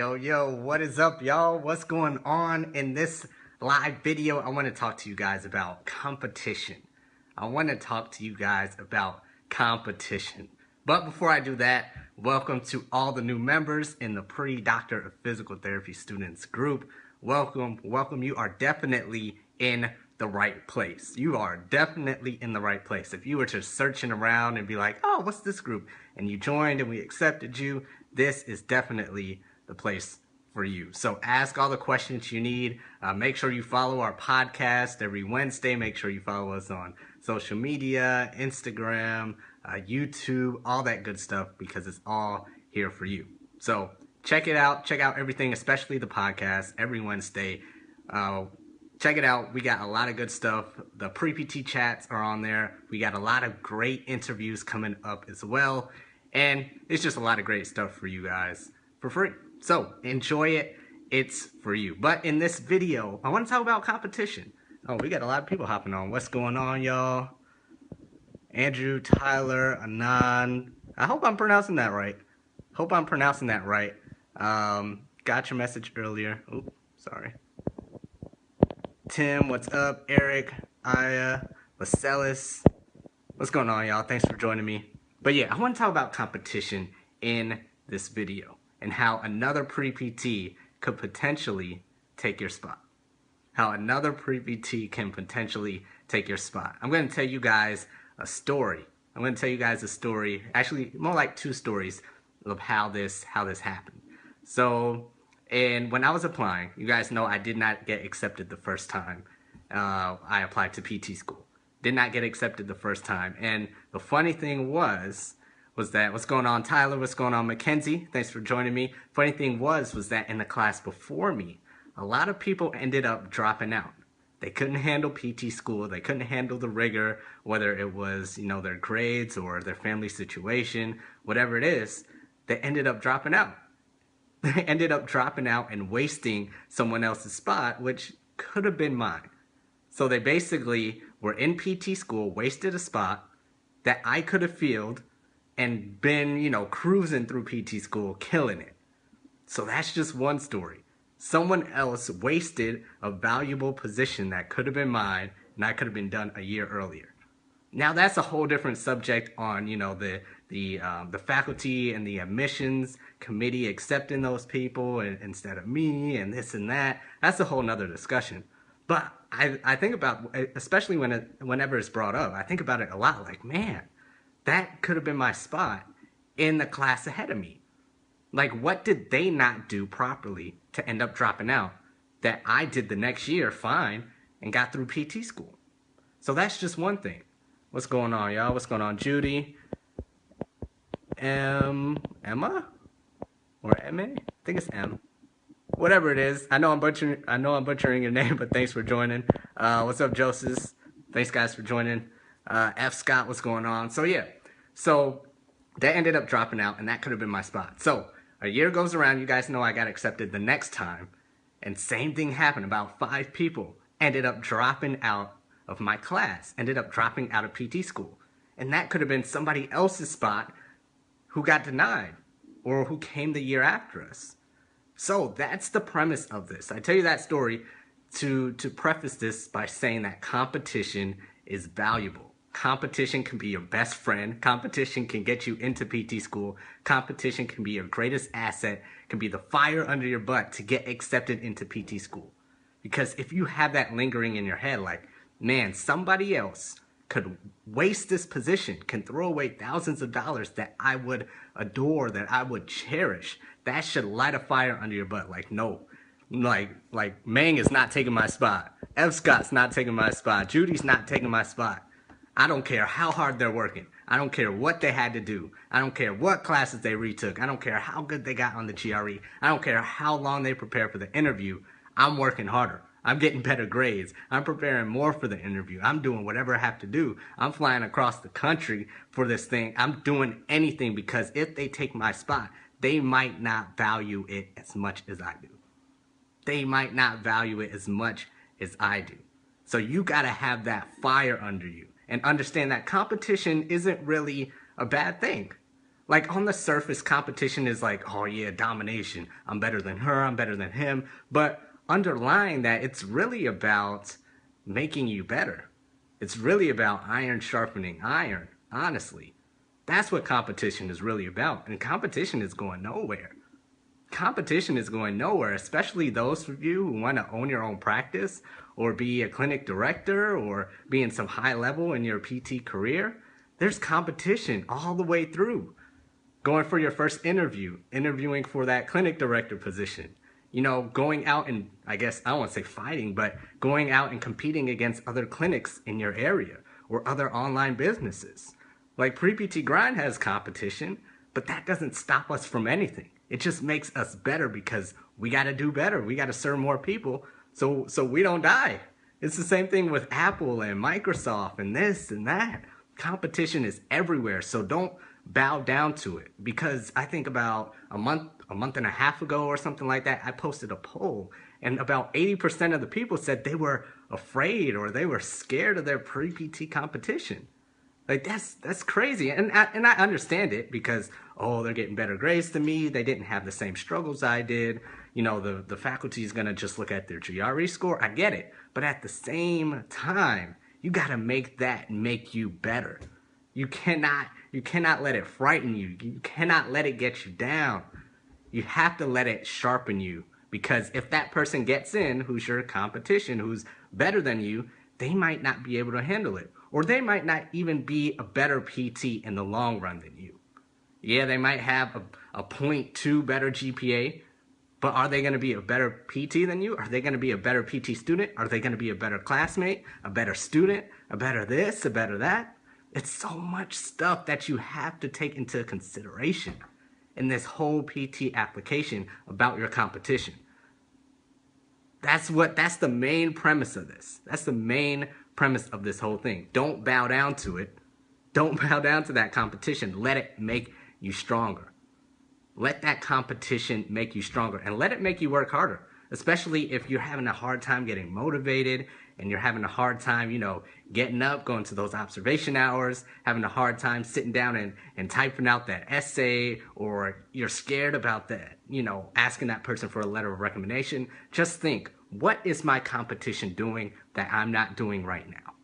Yo, what is up, y'all? What's going on? In this live video, I want to talk to you guys about competition. But before I do that, welcome to all the new members in the Pre-Doctor of Physical Therapy Students group. Welcome. You are definitely in the right place. You are definitely in the right place. If you were just searching around and be like, oh, what's this group? And you joined and we accepted you, this is definitely the place for you. So ask all the questions you need. Make sure you follow our podcast every Wednesday. Make sure you follow us on social media, Instagram, YouTube, all that good stuff, because it's all here for you. So check it out. Check out everything, especially the podcast every Wednesday. Check it out. We got a lot of good stuff. The pre-PT chats are on there. We got a lot of great interviews coming up as well. And it's just a lot of great stuff for you guys for free. So enjoy it. It's for you. But in this video, I want to talk about competition. Oh, we got a lot of people hopping on. What's going on, y'all? Andrew, Tyler, Anand. I hope I'm pronouncing that right. Got your message earlier. Oops, sorry. Tim, what's up? Eric, Aya, Marcellus. What's going on, y'all? Thanks for joining me. But yeah, I want to talk about competition in this video and how another pre-PT could potentially take your spot. I'm going to tell you guys a story. Actually, more like two stories of how this happened. So, and when I was applying, you guys know I did not get accepted the first time I applied to PT school. Did not get accepted the first time. And the funny thing was that, what's going on, Tyler? What's going on, Mackenzie? Thanks for joining me. Funny thing was that in the class before me, a lot of people ended up dropping out. They couldn't handle PT school. They couldn't handle the rigor, whether it was, their grades or their family situation, whatever it is, they ended up dropping out. And wasting someone else's spot, which could have been mine. So they basically were in PT school, wasted a spot that I could have filled and been, cruising through PT school, killing it. So that's just one story. Someone else wasted a valuable position that could have been mine, and I could have been done a year earlier. Now that's a whole different subject on, the faculty and the admissions committee accepting those people instead of me and this and that. That's a whole nother discussion. But I think about, especially whenever it's brought up, I think about it a lot, like, man, that could have been my spot in the class ahead of me. Like, what did they not do properly to end up dropping out that I did the next year fine and got through PT school? So that's just one thing. What's going on, y'all? What's going on, Judy? Emma? Or M-A? I think it's M. Whatever it is. I know I'm butchering your name, but thanks for joining. What's up, Joseph? Thanks, guys, for joining. F. Scott, what's going on? So, yeah. So, that ended up dropping out, and that could have been my spot. So, a year goes around. You guys know I got accepted the next time. And same thing happened. About 5 people ended up dropping out of my class. Ended up dropping out of PT school. And that could have been somebody else's spot who got denied or who came the year after us. So that's the premise of this. I tell you that story to preface this by saying that competition is valuable. Competition can be your best friend. Competition can get you into PT school. Competition can be your greatest asset, can be the fire under your butt to get accepted into PT school. Because if you have that lingering in your head, like, man, somebody else could waste this position, can throw away thousands of dollars that I would adore, that I would cherish, that should light a fire under your butt. Like, no, like Mang is not taking my spot. F. Scott's not taking my spot. Judy's not taking my spot. I don't care how hard they're working. I don't care what they had to do. I don't care what classes they retook. I don't care how good they got on the GRE. I don't care how long they prepared for the interview. I'm working harder. I'm getting better grades. I'm preparing more for the interview. I'm doing whatever I have to do. I'm flying across the country for this thing. I'm doing anything, because if they take my spot, they might not value it as much as I do. So you gotta have that fire under you and understand that competition isn't really a bad thing. Like on the surface, competition is like, oh yeah, domination. I'm better than her, I'm better than him. But underlying that, it's really about making you better. It's really about iron sharpening iron, honestly. That's what competition is really about. And competition is going nowhere. Competition is going nowhere, especially those of you who want to own your own practice or be a clinic director or be in some high level in your PT career. There's competition all the way through. Going for your first interview, interviewing for that clinic director position, going out and, I guess, I don't want to say fighting, but going out and competing against other clinics in your area or other online businesses. Like Pre-PT Grind has competition, but that doesn't stop us from anything. It just makes us better because we got to do better. We got to serve more people so we don't die. It's the same thing with Apple and Microsoft and this and that. Competition is everywhere, so don't bow down to it. Because I think about a month and a half ago or something like that, I posted a poll and about 80% of the people said they were afraid or they were scared of their pre-PT competition. Like that's crazy, and I understand it because they're getting better grades than me. They didn't have the same struggles I did. The faculty is gonna just look at their GRE score. I get it, but at the same time, you gotta make that make you better. You cannot let it frighten you. You cannot let it get you down. You have to let it sharpen you, because if that person gets in, who's your competition, who's better than you, they might not be able to handle it. Or they might not even be a better PT in the long run than you. Yeah, they might have a 0.2 better GPA, but are they going to be a better PT than you? Are they going to be a better PT student? Are they going to be a better classmate, a better student, a better this, a better that? It's so much stuff that you have to take into consideration in this whole PT application about your competition. That's the main premise of this. That's the main premise of this whole thing. Don't bow down to it. Don't bow down to that competition. Let it make you stronger. Let that competition make you stronger, and let it make you work harder, especially if you're having a hard time getting motivated and you're having a hard time, getting up, going to those observation hours, having a hard time sitting down and typing out that essay, or you're scared about that, asking that person for a letter of recommendation. Just think, what is my competition doing that I'm not doing right now?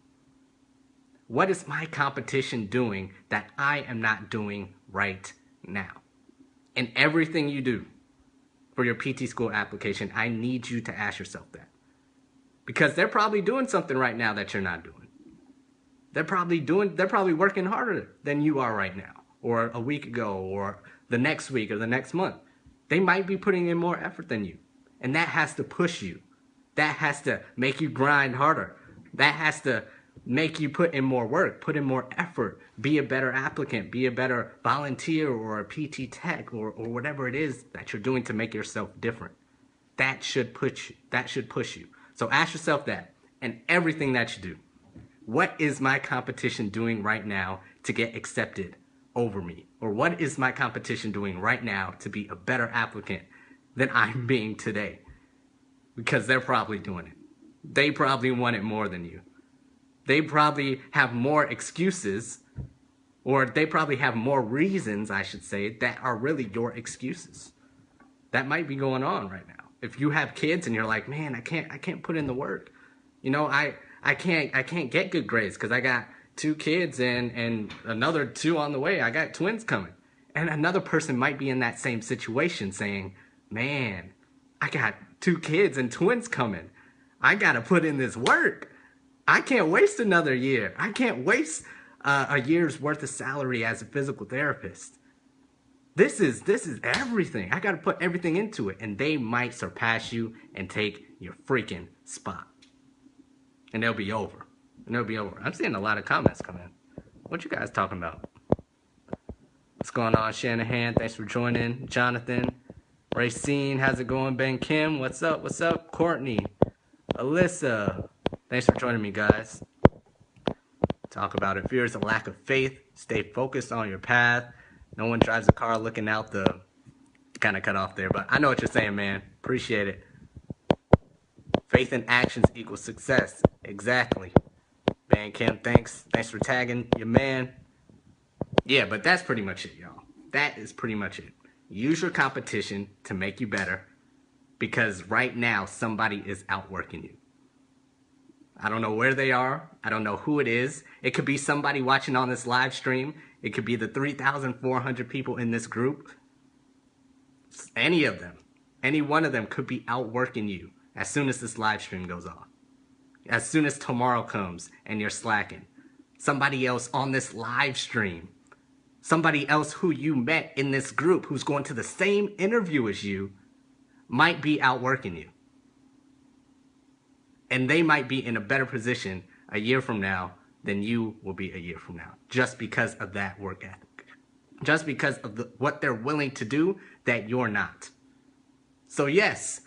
What is my competition doing that I am not doing right now? In everything you do for your PT school application, I need you to ask yourself that. Because they're probably doing something right now that you're not doing. They're probably working harder than you are right now, or a week ago, or the next week, or the next month. They might be putting in more effort than you. And that has to push you. That has to make you grind harder. That has to make you put in more work, put in more effort, be a better applicant, be a better volunteer or a PT tech or whatever it is that you're doing to make yourself different. That should push you. So ask yourself that, and everything that you do. What is my competition doing right now to get accepted over me? Or what is my competition doing right now to be a better applicant than I'm being today? Because they're probably doing it. They probably want it more than you. They probably have more excuses, or they probably have more reasons, I should say, that are really your excuses. That might be going on right now. If you have kids and you're like, man, I can't put in the work. I can't get good grades because I got 2 kids and another 2 on the way. I got twins coming. And another person might be in that same situation saying, man, I got 2 kids and twins coming. I got to put in this work. I can't waste another year. I can't waste a year's worth of salary as a physical therapist. This is everything. I got to put everything into it, and they might surpass you and take your freaking spot. And they'll be over. I'm seeing a lot of comments come in. What you guys talking about? What's going on, Shanahan? Thanks for joining. Jonathan, Racine, how's it going? Ben Kim, what's up? Courtney, Alyssa, thanks for joining me, guys. Talk about it. Fear is a lack of faith. Stay focused on your path. No one drives a car looking out the... Kind of cut off there, but I know what you're saying, man. Appreciate it. Faith in actions equals success. Exactly. Ben Kim, thanks. Thanks for tagging your man. Yeah, but that's pretty much it, y'all. That is pretty much it. Use your competition to make you better, because right now somebody is outworking you. I don't know where they are. I don't know who it is. It could be somebody watching on this live stream. It could be the 3,400 people in this group. Any of them. Any one of them could be outworking you as soon as this live stream goes off. As soon as tomorrow comes and you're slacking. Somebody else on this live stream. Somebody else who you met in this group who's going to the same interview as you might be outworking you. And they might be in a better position a year from now than you will be a year from now, just because of that work ethic, just because of what they're willing to do that you're not. So yes,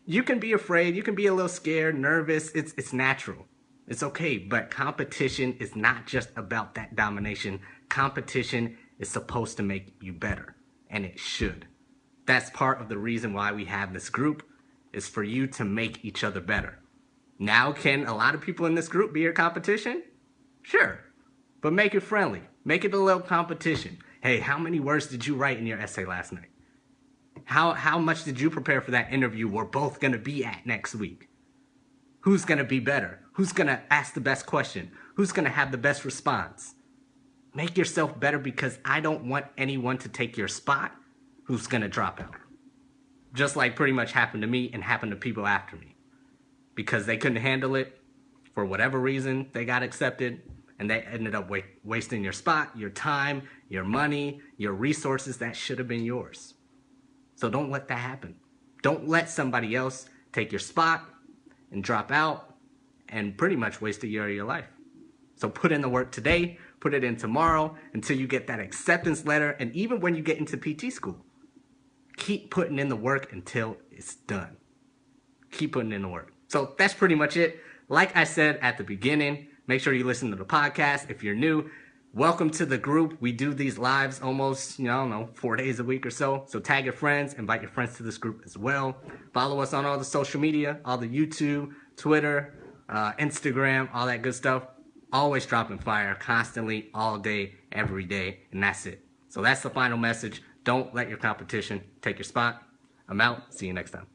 you can be afraid, you can be a little scared, nervous, it's natural. It's okay, but competition is not just about that domination. Competition is supposed to make you better, and it should. That's part of the reason why we have this group, is for you to make each other better. Now, can a lot of people in this group be your competition? Sure, but make it friendly. Make it a little competition. Hey, how many words did you write in your essay last night? How much did you prepare for that interview we're both going to be at next week? Who's going to be better? Who's going to ask the best question? Who's going to have the best response? Make yourself better, because I don't want anyone to take your spot who's going to drop out. Just like pretty much happened to me and happened to people after me. Because they couldn't handle it, for whatever reason, they got accepted, and they ended up wasting your spot, your time, your money, your resources that should have been yours. So don't let that happen. Don't let somebody else take your spot and drop out and pretty much waste a year of your life. So put in the work today, put it in tomorrow, until you get that acceptance letter, and even when you get into PT school, keep putting in the work until it's done. Keep putting in the work. So that's pretty much it. Like I said at the beginning, make sure you listen to the podcast. If you're new, welcome to the group. We do these lives almost, 4 days a week or so. So tag your friends, invite your friends to this group as well. Follow us on all the social media, all the YouTube, Twitter, Instagram, all that good stuff. Always dropping fire, constantly, all day, every day, and that's it. So that's the final message. Don't let your competition take your spot. I'm out. See you next time.